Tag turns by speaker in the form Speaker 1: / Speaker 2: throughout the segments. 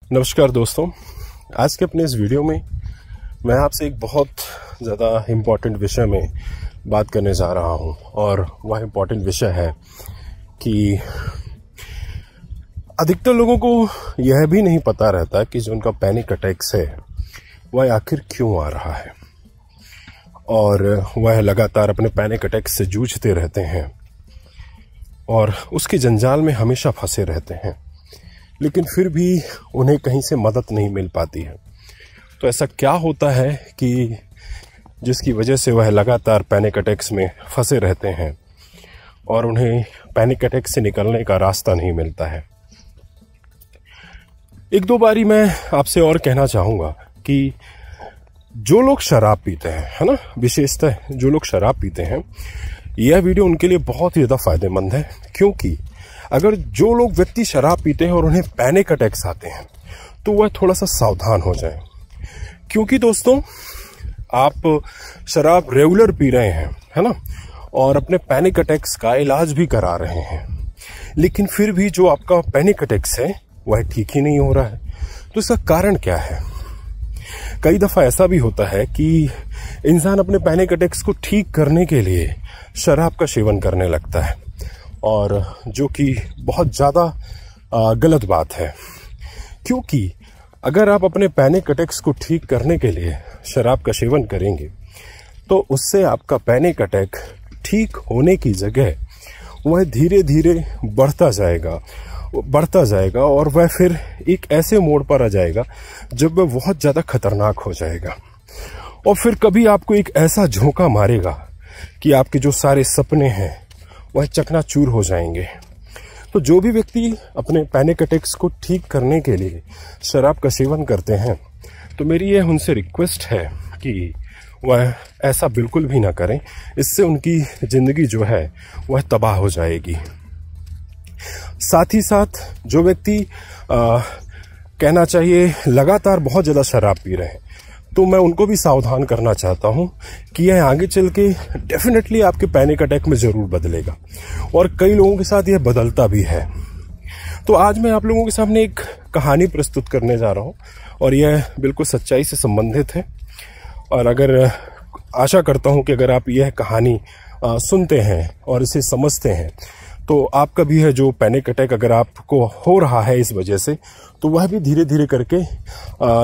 Speaker 1: नमस्कार दोस्तों, आज के अपने इस वीडियो में मैं आपसे एक बहुत ज़्यादा इम्पॉर्टेंट विषय में बात करने जा रहा हूं। और वह इम्पॉर्टेंट विषय है कि अधिकतर लोगों को यह भी नहीं पता रहता कि जो उनका पैनिक अटैक्स है वह आखिर क्यों आ रहा है, और वह लगातार अपने पैनिक अटैक्स से जूझते रहते हैं और उसके जंजाल में हमेशा फंसे रहते हैं, लेकिन फिर भी उन्हें कहीं से मदद नहीं मिल पाती है। तो ऐसा क्या होता है कि जिसकी वजह से वह लगातार पैनिक अटैक्स में फंसे रहते हैं और उन्हें पैनिक अटैक से निकलने का रास्ता नहीं मिलता है। एक दो बारी मैं आपसे और कहना चाहूँगा कि जो लोग शराब पीते हैं, है ना, विशेषतः जो लोग शराब पीते हैं, यह वीडियो उनके लिए बहुत ही ज़्यादा फायदेमंद है। क्योंकि अगर जो लोग व्यक्ति शराब पीते हैं और उन्हें पैनिक अटैक्स आते हैं तो वह थोड़ा सा सावधान हो जाए। क्योंकि दोस्तों, आप शराब रेगुलर पी रहे हैं, है ना, और अपने पैनिक अटैक्स का इलाज भी करा रहे हैं, लेकिन फिर भी जो आपका पैनिक अटैक्स है वह ठीक ही नहीं हो रहा है। तो इसका कारण क्या है? कई दफ़ा ऐसा भी होता है कि इंसान अपने पैनिक अटैक्स को ठीक करने के लिए शराब का सेवन करने लगता है, और जो कि बहुत ज़्यादा गलत बात है। क्योंकि अगर आप अपने पैनिक अटैक्स को ठीक करने के लिए शराब का सेवन करेंगे तो उससे आपका पैनिक अटैक ठीक होने की जगह वह धीरे धीरे बढ़ता जाएगा और वह फिर एक ऐसे मोड़ पर आ जाएगा जब वह बहुत ज़्यादा खतरनाक हो जाएगा। और फिर कभी आपको एक ऐसा झोंका मारेगा कि आपके जो सारे सपने हैं वह चकनाचूर हो जाएंगे। तो जो भी व्यक्ति अपने पैनिक अटैक्स को ठीक करने के लिए शराब का सेवन करते हैं, तो मेरी यह उनसे रिक्वेस्ट है कि वह ऐसा बिल्कुल भी ना करें। इससे उनकी ज़िंदगी जो है वह तबाह हो जाएगी। साथ ही साथ जो व्यक्ति कहना चाहिए लगातार बहुत ज़्यादा शराब पी रहे हैं, तो मैं उनको भी सावधान करना चाहता हूं कि यह आगे चल के डेफिनेटली आपके पैनिक अटैक में ज़रूर बदलेगा, और कई लोगों के साथ यह बदलता भी है। तो आज मैं आप लोगों के सामने एक कहानी प्रस्तुत करने जा रहा हूं, और यह बिल्कुल सच्चाई से संबंधित है। और अगर आशा करता हूं कि अगर आप यह कहानी सुनते हैं और इसे समझते हैं तो आपका भी है जो पैनिक अटैक अगर आपको हो रहा है इस वजह से, तो वह भी धीरे धीरे करके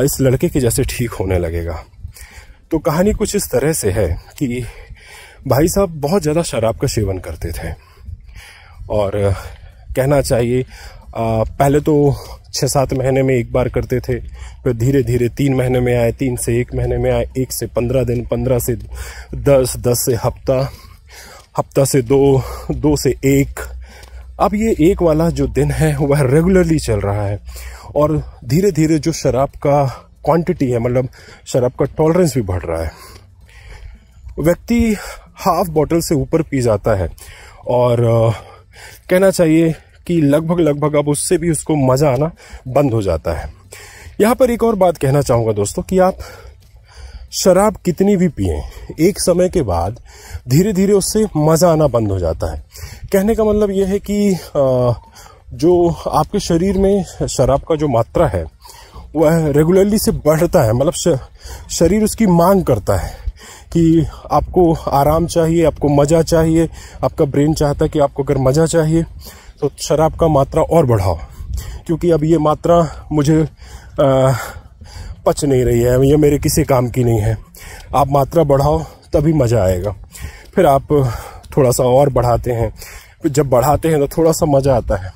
Speaker 1: इस लड़के के जैसे ठीक होने लगेगा। तो कहानी कुछ इस तरह से है कि भाई साहब बहुत ज़्यादा शराब का सेवन करते थे, और कहना चाहिए पहले तो 6-7 महीने में एक बार करते थे, फिर धीरे धीरे 3 महीने में आए, 3 से 1 महीने में आए, 1 से 15 दिन, 15 से 10, 10 से हफ्ता से 2 से 1। अब ये 1 वाला जो दिन है वह रेगुलरली चल रहा है, और धीरे धीरे जो शराब का क्वांटिटी है, मतलब शराब का टॉलरेंस भी बढ़ रहा है। व्यक्ति हाफ बॉटल से ऊपर पी जाता है, और कहना चाहिए कि लगभग अब उससे भी उसको मज़ा आना बंद हो जाता है। यहाँ पर एक और बात कहना चाहूँगा दोस्तों कि आप शराब कितनी भी पिएं, एक समय के बाद धीरे धीरे उससे मज़ा आना बंद हो जाता है। कहने का मतलब यह है कि जो आपके शरीर में शराब का जो मात्रा है वह रेगुलरली से बढ़ता है, मतलब शरीर उसकी मांग करता है कि आपको आराम चाहिए, आपको मज़ा चाहिए, आपका ब्रेन चाहता है कि आपको अगर मज़ा चाहिए तो शराब का मात्रा और बढ़ाओ, क्योंकि अब ये मात्रा मुझे पच नहीं रही है, ये मेरे किसी काम की नहीं है। आप मात्रा बढ़ाओ तभी मज़ा आएगा। फिर आप थोड़ा सा और बढ़ाते हैं, फिर जब बढ़ाते हैं तो थोड़ा सा मज़ा आता है,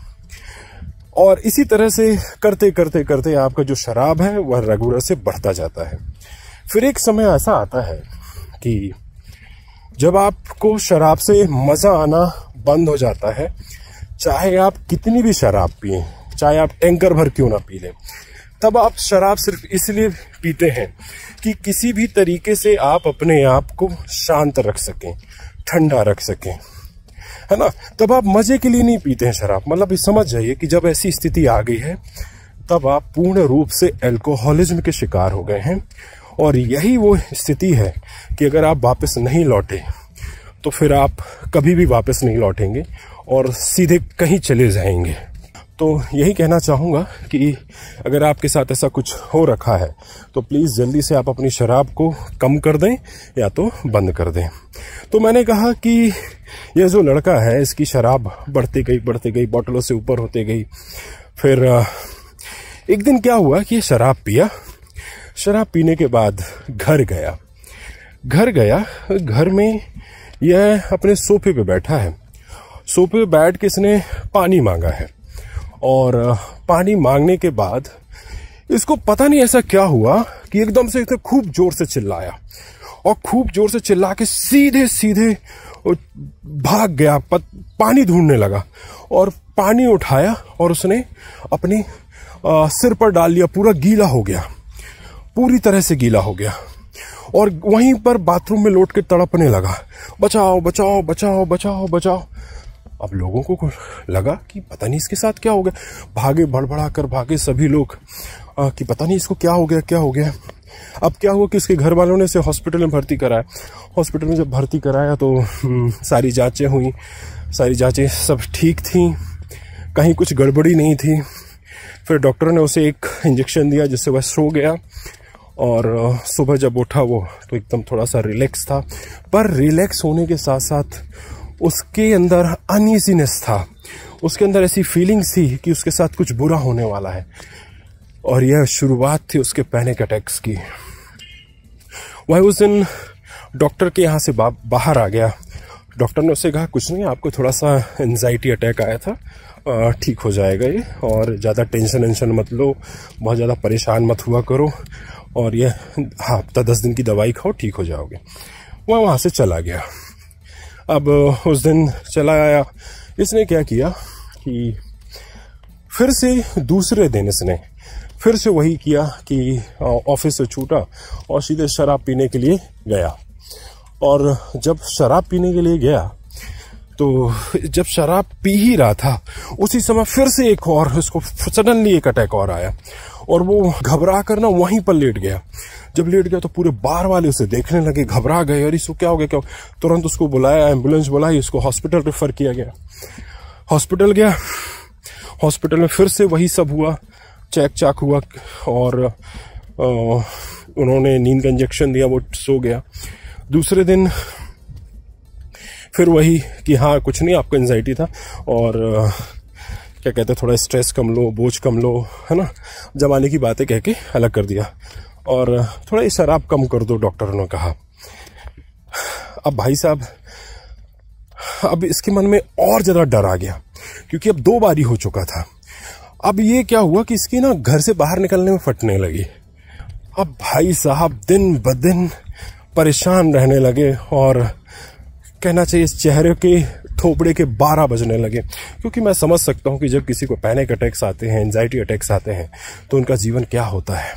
Speaker 1: और इसी तरह से करते आपका जो शराब है वह रेगुलर से बढ़ता जाता है। फिर एक समय ऐसा आता है कि जब आपको शराब से मज़ा आना बंद हो जाता है, चाहे आप कितनी भी शराब पिएं, चाहे आप टैंकर भर क्यों ना पी लें, तब आप शराब सिर्फ इसलिए पीते हैं कि किसी भी तरीके से आप अपने आप को शांत रख सकें, ठंडा रख सकें, है ना। तब आप मज़े के लिए नहीं पीते हैं शराब। मतलब ये समझ जाइए कि जब ऐसी स्थिति आ गई है तब आप पूर्ण रूप से अल्कोहलिज्म के शिकार हो गए हैं, और यही वो स्थिति है कि अगर आप वापस नहीं लौटे तो फिर आप कभी भी वापस नहीं लौटेंगे और सीधे कहीं चले जाएंगे। तो यही कहना चाहूँगा कि अगर आपके साथ ऐसा कुछ हो रखा है तो प्लीज़ जल्दी से आप अपनी शराब को कम कर दें या तो बंद कर दें। तो मैंने कहा कि यह जो लड़का है इसकी शराब बढ़ती गई, बोतलों से ऊपर होती गई। फिर एक दिन क्या हुआ कि शराब पिया, शराब पीने के बाद घर गया। घर में यह अपने सोफे पे बैठा है। सोफे पे बैठ के इसने पानी मांगा है और पानी मांगने के बाद इसको पता नहीं ऐसा क्या हुआ कि एकदम से इसे खूब जोर से चिल्लाया और खूब जोर से चिल्ला के सीधे भाग गया, पानी ढूंढने लगा और पानी उठाया और उसने अपने सिर पर डाल लिया। पूरा गीला हो गया, पूरी तरह से गीला हो गया और वहीं पर बाथरूम में लौट के तड़पने लगा, बचाओ बचाओ बचाओ बचाओ बचाओ। अब लोगों को लगा कि पता नहीं इसके साथ क्या हो गया, भागे, भड़बड़ा कर भागे सभी लोग कि पता नहीं इसको क्या हो गया। अब क्या हुआ कि इसके घर वालों ने इसे हॉस्पिटल में भर्ती कराया। हॉस्पिटल में जब भर्ती कराया तो सारी जांचें हुई, सारी जांचें सब ठीक थी, कहीं कुछ गड़बड़ी नहीं थी। फिर डॉक्टर ने उसे एक इंजेक्शन दिया जिससे वह सो गया और सुबह जब उठा वो तो एकदम थोड़ा सा रिलैक्स था। पर रिलैक्स होने के साथ साथ उसके अंदर अनईजीनेस था, उसके अंदर ऐसी फीलिंग्स थी कि उसके साथ कुछ बुरा होने वाला है और यह शुरुआत थी उसके पैनिक अटैक्स की। वह उस दिन डॉक्टर के यहाँ से बाहर आ गया। डॉक्टर ने उससे कहा कुछ नहीं, आपको थोड़ा सा एंजाइटी अटैक आया था, ठीक हो जाएगा ये, और ज़्यादा टेंशन मत लो, बहुत ज़्यादा परेशान मत हुआ करो और ये हफ्ता 10 दिन की दवाई खाओ, ठीक हो जाओगे। वह वहाँ से चला गया। अब उस दिन चला आया, इसने क्या किया कि फिर से दूसरे दिन इसने फिर से वही किया कि ऑफिस से छूटा और सीधे शराब पीने के लिए गया। और जब शराब पीने के लिए गया तो जब शराब पी ही रहा था उसी समय फिर से एक और उसको सडनली एक अटैक और आया और वो घबरा कर ना वहीं पर लेट गया। जब लेट गया तो पूरे बार वाले उसे देखने लगे, घबरा गए, और इसको क्या हो गया, क्या? तुरंत उसको बुलाया, एम्बुलेंस बुलाई, उसको हॉस्पिटल रेफर किया गया। हॉस्पिटल गया, हॉस्पिटल में फिर से वही सब हुआ, चेक चाक हुआ और उन्होंने नींद का इंजेक्शन दिया, वो सो गया। दूसरे दिन फिर वही कि हाँ कुछ नहीं, आपको एंजाइटी था और क्या कहते हैं, थोड़ा स्ट्रेस कम लो, बोझ कम लो, है ना, जमाने की बातें कह के अलग कर दिया और थोड़ा ये शराब कम कर दो, डॉक्टर ने कहा। अब भाई साहब, अब इसके मन में और ज्यादा डर आ गया क्योंकि अब 2 बारी हो चुका था। अब ये क्या हुआ कि इसकी ना घर से बाहर निकलने में फटने लगी। अब भाई साहब दिन ब दिन परेशान रहने लगे और कहना चाहिए इस चेहरे के थोपड़े के 12 बजने लगे, क्योंकि मैं समझ सकता हूं कि जब किसी को पैनिक अटैक्स आते हैं, एंजाइटी अटैक्स आते हैं तो उनका जीवन क्या होता है।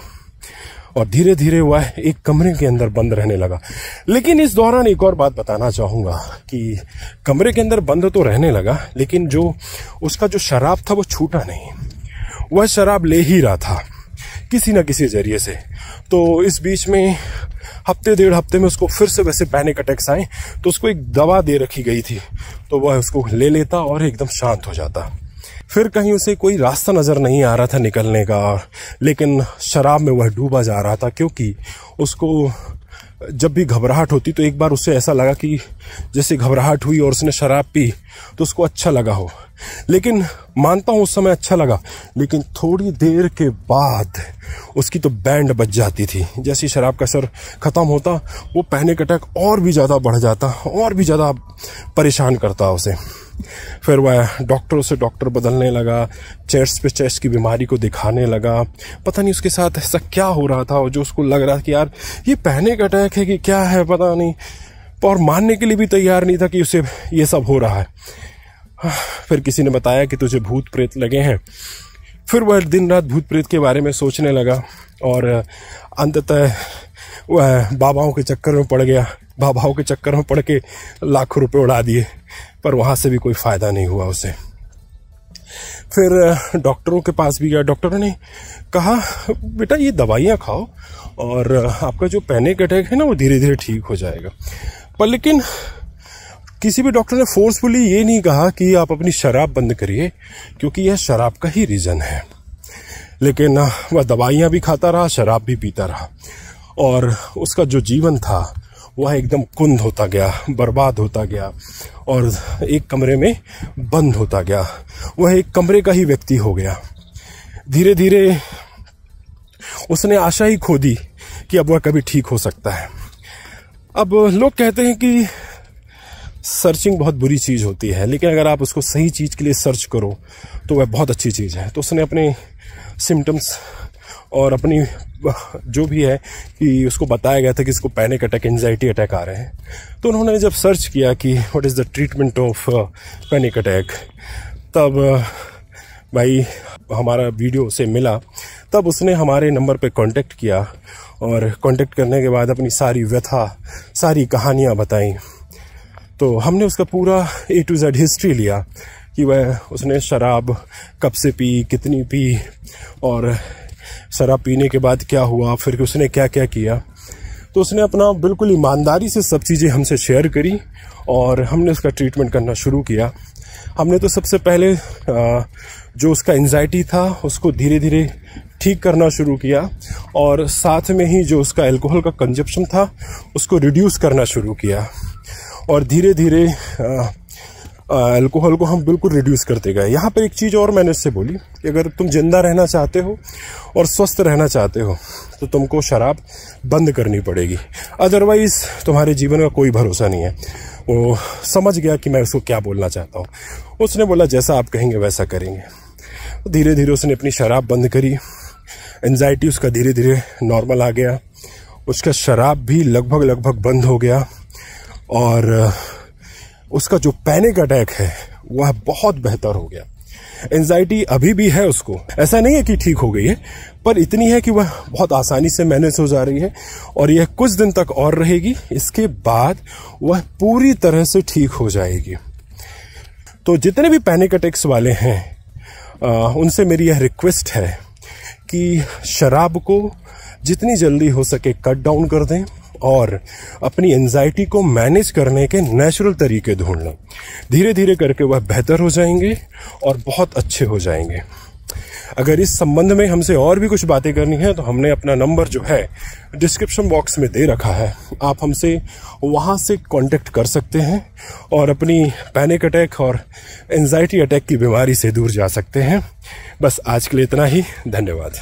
Speaker 1: और धीरे धीरे वह एक कमरे के अंदर बंद रहने लगा। लेकिन इस दौरान एक और बात बताना चाहूंगा कि कमरे के अंदर बंद तो रहने लगा, लेकिन जो उसका जो शराब था वो छूटा नहीं, वह शराब ले ही रहा था किसी न किसी जरिए से। तो इस बीच में हफ्ते 1.5 हफ्ते में उसको फिर से वैसे पैनिक अटैक्स आए, तो उसको एक दवा दे रखी गई थी, तो वह उसको ले लेता और एकदम शांत हो जाता। फिर कहीं उसे कोई रास्ता नजर नहीं आ रहा था निकलने का, लेकिन शराब में वह डूबा जा रहा था, क्योंकि उसको जब भी घबराहट होती तो एक बार उसे ऐसा लगा कि जैसे घबराहट हुई और उसने शराब पी तो उसको अच्छा लगा हो। लेकिन मानता हूं उस समय अच्छा लगा, लेकिन थोड़ी देर के बाद उसकी तो बैंड बज जाती थी। जैसे शराब का असर खत्म होता वो पैनिक अटैक और भी ज्यादा बढ़ जाता और भी ज्यादा परेशान करता उसे। फिर वह डॉक्टरों से डॉक्टर बदलने लगा, चेस्ट पे चेस्ट की बीमारी को दिखाने लगा। पता नहीं उसके साथ ऐसा क्या हो रहा था और जो उसको लग रहा था कि यार ये पैनिक अटैक है कि क्या है पता नहीं, और मानने के लिए भी तैयार नहीं था कि उसे ये सब हो रहा है। फिर किसी ने बताया कि तुझे भूत प्रेत लगे हैं। फिर वह दिन रात भूत प्रेत के बारे में सोचने लगा और अंततः वह बाबाओं के चक्कर में पड़ गया। बाबाओं के चक्कर में पड़ के लाखों रुपए उड़ा दिए, पर वहां से भी कोई फायदा नहीं हुआ उसे। फिर डॉक्टरों के पास भी गया। डॉक्टरों ने कहा बेटा ये दवाइयाँ खाओ और आपका जो पैनिक अटैक है ना वो धीरे धीरे ठीक हो जाएगा। पर लेकिन किसी भी डॉक्टर ने फोर्सफुली ये नहीं कहा कि आप अपनी शराब बंद करिए, क्योंकि यह शराब का ही रीज़न है। लेकिन वह दवाइयाँ भी खाता रहा, शराब भी पीता रहा, और उसका जो जीवन था वह एकदम कुंद होता गया, बर्बाद होता गया, और एक कमरे में बंद होता गया। वह एक कमरे का ही व्यक्ति हो गया। धीरे धीरे उसने आशा ही खो दी कि अब वह कभी ठीक हो सकता है। अब लोग कहते हैं कि सर्चिंग बहुत बुरी चीज़ होती है, लेकिन अगर आप उसको सही चीज़ के लिए सर्च करो तो वह बहुत अच्छी चीज़ है। तो उसने अपने सिम्टम्स और अपनी जो भी है कि उसको बताया गया था कि इसको पैनिक अटैक, एंजाइटी अटैक आ रहे हैं। तो उन्होंने जब सर्च किया कि what is the treatment of panic attack, तब भाई हमारा वीडियो से मिला। तब उसने हमारे नंबर पे कांटेक्ट किया, और कांटेक्ट करने के बाद अपनी सारी व्यथा, सारी कहानियाँ बताई। तो हमने उसका पूरा A to Z हिस्ट्री लिया कि उसने शराब कब से पी, कितनी पी, और शराब पीने के बाद क्या हुआ, फिर उसने क्या क्या किया। तो उसने अपना बिल्कुल ईमानदारी से सब चीज़ें हमसे शेयर करी, और हमने उसका ट्रीटमेंट करना शुरू किया। हमने तो सबसे पहले जो उसका एंजाइटी था उसको धीरे धीरे ठीक करना शुरू किया, और साथ में ही जो उसका अल्कोहल का कंजप्शन था उसको रिड्यूस करना शुरू किया। और धीरे धीरे अल्कोहल को हम बिल्कुल रिड्यूस करते गए। यहाँ पर एक चीज़ और मैंने इससे बोली कि अगर तुम जिंदा रहना चाहते हो और स्वस्थ रहना चाहते हो तो तुमको शराब बंद करनी पड़ेगी, अदरवाइज तुम्हारे जीवन का कोई भरोसा नहीं है। वो समझ गया कि मैं उसको क्या बोलना चाहता हूँ। उसने बोला जैसा आप कहेंगे वैसा करेंगे। धीरे धीरे उसने अपनी शराब बंद करी, एंजाइटी उसका धीरे धीरे नॉर्मल आ गया, उसका शराब भी लगभग बंद हो गया, और उसका जो पैनिक अटैक है वह बहुत बेहतर हो गया। एंजाइटी अभी भी है उसको, ऐसा नहीं है कि ठीक हो गई है, पर इतनी है कि वह बहुत आसानी से मैनेज हो जा रही है, और यह कुछ दिन तक और रहेगी। इसके बाद वह पूरी तरह से ठीक हो जाएगी। तो जितने भी पैनिक अटैक्स वाले हैं उनसे मेरी यह रिक्वेस्ट है कि शराब को जितनी जल्दी हो सके कट डाउन कर दें, और अपनी एंजाइटी को मैनेज करने के नेचुरल तरीके ढूंढ लें। धीरे धीरे करके वह बेहतर हो जाएंगे और बहुत अच्छे हो जाएंगे। अगर इस संबंध में हमसे और भी कुछ बातें करनी है तो हमने अपना नंबर जो है डिस्क्रिप्शन बॉक्स में दे रखा है, आप हमसे वहाँ से कांटेक्ट कर सकते हैं और अपनी पैनिक अटैक और एंजाइटी अटैक की बीमारी से दूर जा सकते हैं। बस आज के लिए इतना ही, धन्यवाद।